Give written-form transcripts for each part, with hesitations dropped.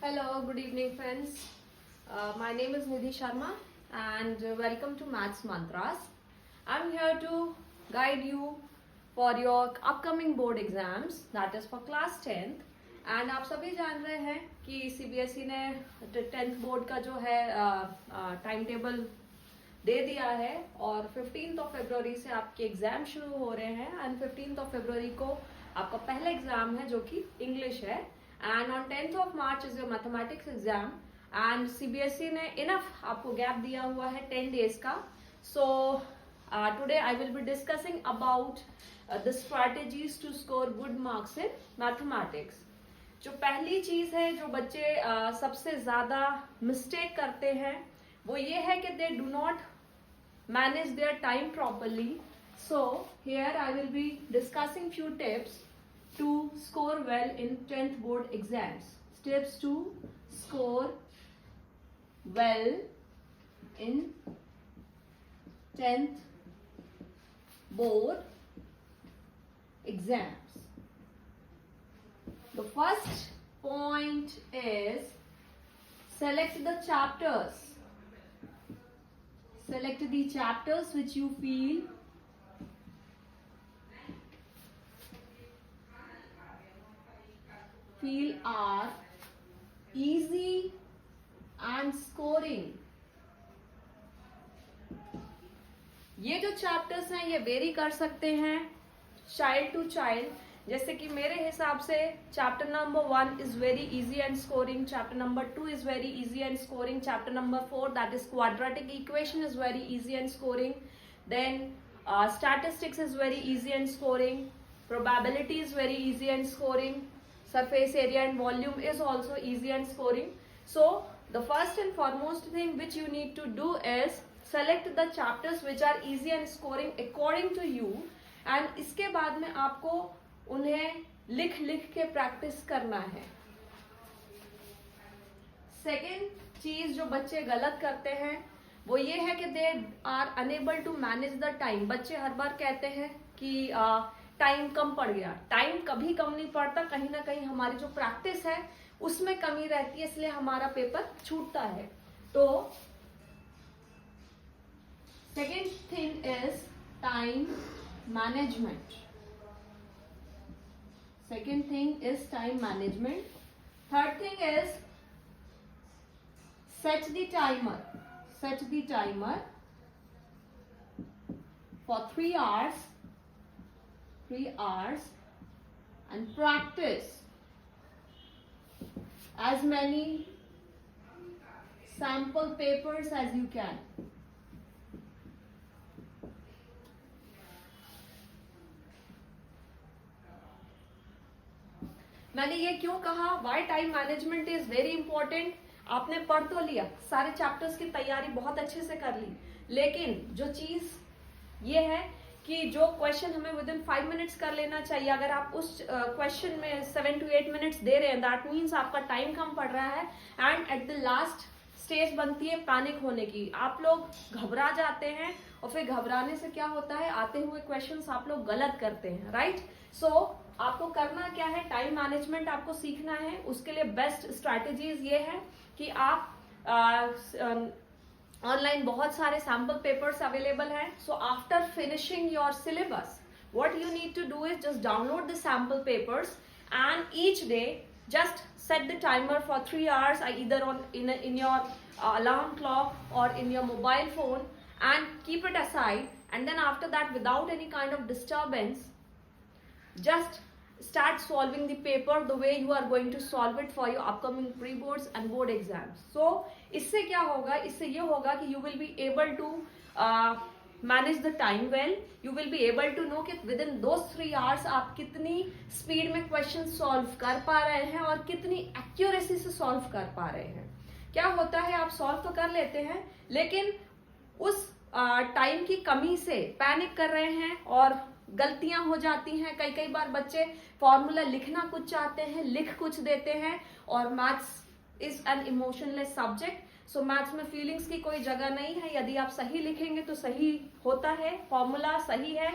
Hello, good evening, friends. My name is Nidhi Sharma, and welcome to Maths Mantras. I'm here to guide you for your upcoming board exams, that is for class 10th. And आप सभी जान रहे हैं कि CBSE ने 10th board का जो है टाइम टेबल दे दिया है और 15th फरवरी से आपके एग्जाम शुरू हो रहे हैं एंड 15th फरवरी को आपका पहला एग्जाम है जो कि इंग्लिश है and on 10th March is your mathematics exam and CBSE ने इनफ आपको गैप दिया हुआ है 10 डेज का. So today I will be discussing about the strategies to score good marks in mathematics. जो पहली चीज है जो बच्चे सबसे ज्यादा मिस्टेक करते हैं वो ये है कि they do not manage their time properly. So here I will be discussing few tips to score well in 10th board exams. Tips to score well in 10th board exams. The first point is select the chapters. Select the chapters which you feel are easy and scoring. ये जो chapters हैं ये very कर सकते हैं child to child. जैसे कि मेरे हिसाब से chapter number 1 is very easy and scoring, chapter number 2 is very easy and scoring, chapter number 4 that is quadratic equation is very easy and scoring, then statistics is very easy and scoring, probability is very easy and scoring, surface area and volume is also easy and scoring. So the first and foremost thing which you need to do is select the chapters which are easy and scoring according to you, and इसके बाद में आपको उन्हें लिख लिख के practice करना है. सेकेंड चीज जो बच्चे गलत करते हैं वो ये है कि they are unable to manage the time. बच्चे हर बार कहते हैं कि टाइम कम पड़ गया. टाइम कभी कम नहीं पड़ता, कहीं ना कहीं हमारी जो प्रैक्टिस है उसमें कमी रहती है, इसलिए हमारा पेपर छूटता है. तो second thing is time management. Second thing is time management. Third thing is set the timer. Set the timer for 3 hours and practice as many sample papers as you can. मैंने ये क्यों कहा why time management is very important. आपने पढ़ तो लिया, सारे chapters की तैयारी बहुत अच्छे से कर ली, लेकिन जो चीज ये है कि जो क्वेश्चन हमें विद इन 5 मिनट्स कर लेना चाहिए, अगर आप उस क्वेश्चन में 7 to 8 मिनट्स दे रहे हैं दैट मीन्स आपका टाइम कम पड़ रहा है and at the last stage बनती है पैनिक होने की. आप लोग घबरा जाते हैं और फिर घबराने से क्या होता है, आते हुए क्वेश्चंस आप लोग गलत करते हैं. राइट. सो आपको करना क्या है, टाइम मैनेजमेंट आपको सीखना है. उसके लिए बेस्ट स्ट्रैटेजीज ये है कि आप ऑनलाइन बहुत सारे सैम्पल पेपर्स अवेलेबल हैं. So after finishing your syllabus what you need to do is just download the sample papers and each day just set the timer for 3 hours either in your alarm clock or in your mobile phone and keep it aside, and then after that without any kind of disturbance just start solving the paper the way you are going to solve it for your upcoming pre-boards and board exams. So इससे क्या होगा, इससे ये होगा कि you will be able to manage the time well. You will be able to know कि within those 3 hours आप कितनी स्पीड में क्वेश्चन सॉल्व कर पा रहे हैं और कितनी एक्यूरेसी से सॉल्व कर पा रहे हैं. क्या होता है, आप सॉल्व तो कर लेते हैं लेकिन उस टाइम की कमी से पैनिक कर रहे हैं और गलतियां हो जाती हैं. कई बार बच्चे फॉर्मूला लिखना कुछ चाहते हैं, लिख कुछ देते हैं, और maths is an emotionless subject. So maths में फीलिंग्स की कोई जगह नहीं है. यदि आप सही लिखेंगे तो सही होता है, फॉर्मूला सही है,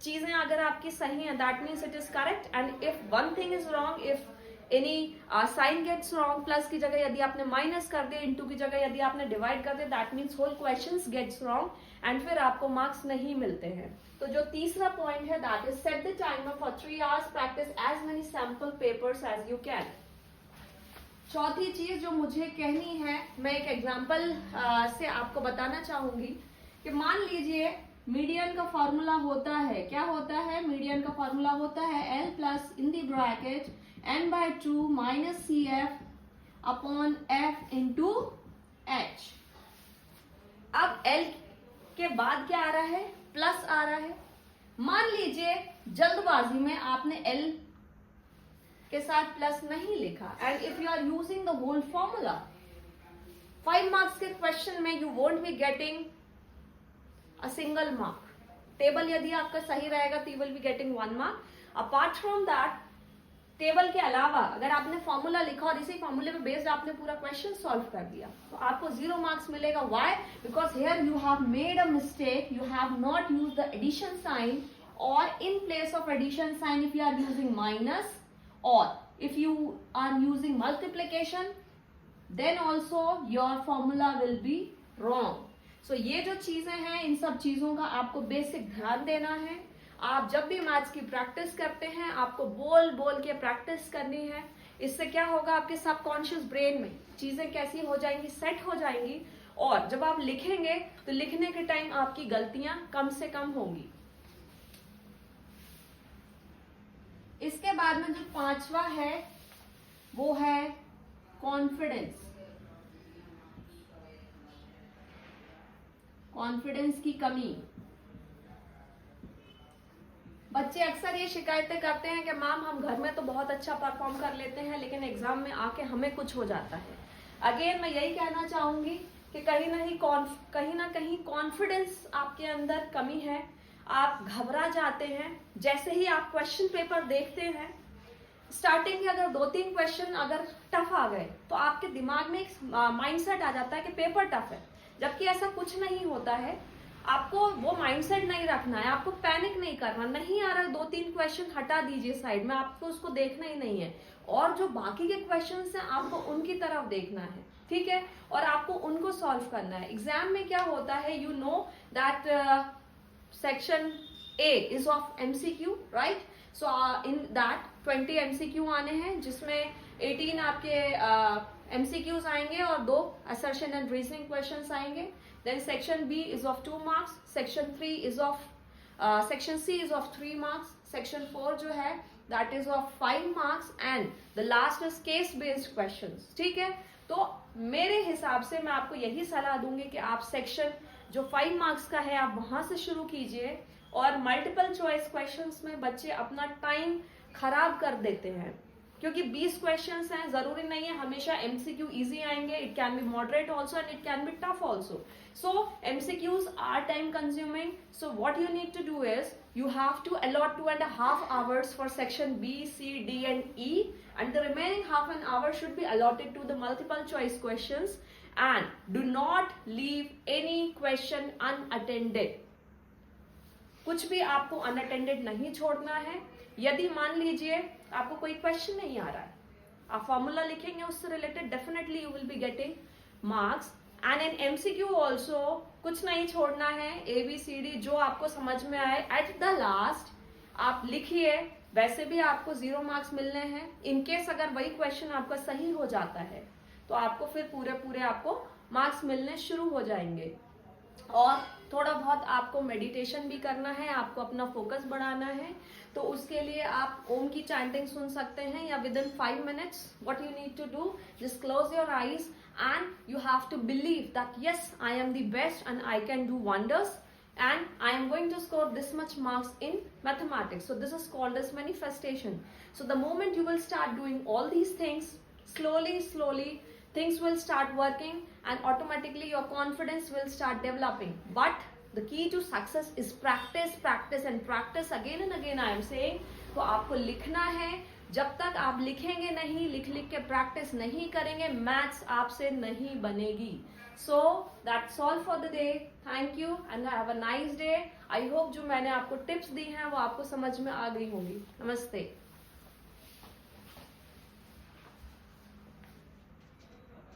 चीजें अगर आपकी सही है that means it is correct. And if one thing is wrong, if any sign gets wrong, plus की जगह यदि आपने माइनस कर दिया, इंटू की जगह यदि आपने डिवाइड कर दिया, that means whole questions gets wrong and फिर आपको मार्क्स नहीं मिलते हैं। तो जो तीसरा पॉइंट है that is set the timer for 3 hours, practice as many sample papers as you can. चौथी चीज जो मुझे कहनी है, मैं एक एग्जाम्पल से आपको बताना चाहूंगी कि मान लीजिए मीडियन का फॉर्मूला होता है, क्या होता है, मीडियन का फॉर्मूला होता है L plus in the bracket n/2 minus CF upon F into H। अब L के बाद क्या आ रहा है, प्लस आ रहा है। मान लीजिए जल्दबाजी में आपने L के साथ प्लस नहीं लिखा and if you are using the whole formula, 5 marks के क्वेश्चन में you won't be getting a single mark. Table यदि आपका सही रहेगा तो you will be getting 1 mark. Apart from that, table के अलावा अगर आपने फॉर्मूला लिखा और इसी फॉर्मूले पे बेस्ड आपने पूरा क्वेश्चन सॉल्व कर दिया तो आपको 0 मार्क्स मिलेगा। Why? Because here you have made a mistake, you have not used the addition sign, और in place of addition sign if you are using minus, or if you are using multiplication, then also your formula will be wrong. So ये जो चीजें हैं, इन सब चीजों का आपको basic ध्यान देना है। आप जब भी मैथ्स की प्रैक्टिस करते हैं आपको बोल बोल के प्रैक्टिस करनी है। इससे क्या होगा, आपके सबकॉन्शियस ब्रेन में चीजें कैसी हो जाएंगी, सेट हो जाएंगी, और जब आप लिखेंगे तो लिखने के टाइम आपकी गलतियां कम से कम होंगी। इसके बाद में जो पांचवा है वो है कॉन्फिडेंस। कॉन्फिडेंस की कमी। बच्चे अक्सर ये शिकायतें करते हैं कि मैम हम घर में तो बहुत अच्छा परफॉर्म कर लेते हैं लेकिन एग्जाम में आके हमें कुछ हो जाता है। अगेन मैं यही कहना चाहूंगी कि कहीं ना कहीं कॉन्फिडेंस आपके अंदर कमी है। आप घबरा जाते हैं जैसे ही आप क्वेश्चन पेपर देखते हैं। स्टार्टिंग के अगर 2-3 क्वेश्चन अगर टफ आ गए तो आपके दिमाग में एक माइंडसेट आ जाता है कि पेपर टफ है, जबकि ऐसा कुछ नहीं होता है। आपको वो माइंडसेट नहीं रखना है, आपको पैनिक नहीं करना। नहीं आ रहा 2-3 क्वेश्चन हटा दीजिए साइड में, आपको उसको देखना ही नहीं है, और जो बाकी के क्वेश्चंस हैं आपको उनकी तरफ देखना है, ठीक है, और आपको उनको सॉल्व करना है। एग्जाम में क्या होता है, you know that section A is of MCQ, right? So in that 20 MCQ आने हैं, जिसमें 18 आपके MCQs आएंगे और 2 assertion and reasoning questions आएंगे। Then section B is of 2 marks, section C is of 3 marks, section 4 जो है that is of 5 marks, and the last is case based questions, ठीक है। तो मेरे हिसाब से मैं आपको यही सलाह दूंगी कि आप सेक्शन जो 5 मार्क्स का है आप वहां से शुरू कीजिए, और मल्टीपल चॉइस क्वेश्चंस में बच्चे अपना टाइम खराब कर देते हैं, क्योंकि 20 क्वेश्चंस हैं, जरूरी नहीं है हमेशा MCQ इजी आएंगे। It can be moderate also and it can be tough also. So MCQs are time consuming, so what you need to do is you have to allot 2.5 hours for section B, C, D and E, and the remaining half an hour should be allotted to the multiple choice questions, and do not leave any question unattended. कुछ भी आपको unattended नहीं छोड़ना है। यदि मान लीजिए आपको कोई क्वेश्चन नहीं आ रहा है, आप फॉर्मूला लिखेंगे उससे related, definitely you will be getting marks. And in MCQ also कुछ नहीं छोड़ना है, ABCD जो आपको समझ में आए एट द लास्ट आप लिखिए, वैसे भी आपको 0 मार्क्स मिलने हैं। इनकेस अगर वही क्वेश्चन आपका सही हो जाता है तो आपको फिर पूरे आपको मार्क्स मिलने शुरू हो जाएंगे। और थोड़ा बहुत आपको मेडिटेशन भी करना है, आपको अपना फोकस बढ़ाना है, तो उसके लिए आप ओम की चैंटिंग सुन सकते हैं, या within 5 minutes what you need to do, just close your eyes and you have to believe that yes I am the best and I can do wonders and I am going to score this much marks in mathematics. So this is called as manifestation. So the moment you will start doing all these things, slowly things will start working and automatically your confidence will start developing. But the key to success is practice and practice again and again I am saying. तो आपको लिखना है, जब तक आप लिखेंगे नहीं, लिख के प्रैक्टिस नहीं करेंगे, मैथ्स आपसे नहीं बनेगी। So that's all for the day. Thank you and have a nice day. I hope जो मैंने आपको टिप्स दी हैं वो आपको समझ में आ गई होंगी। नमस्ते।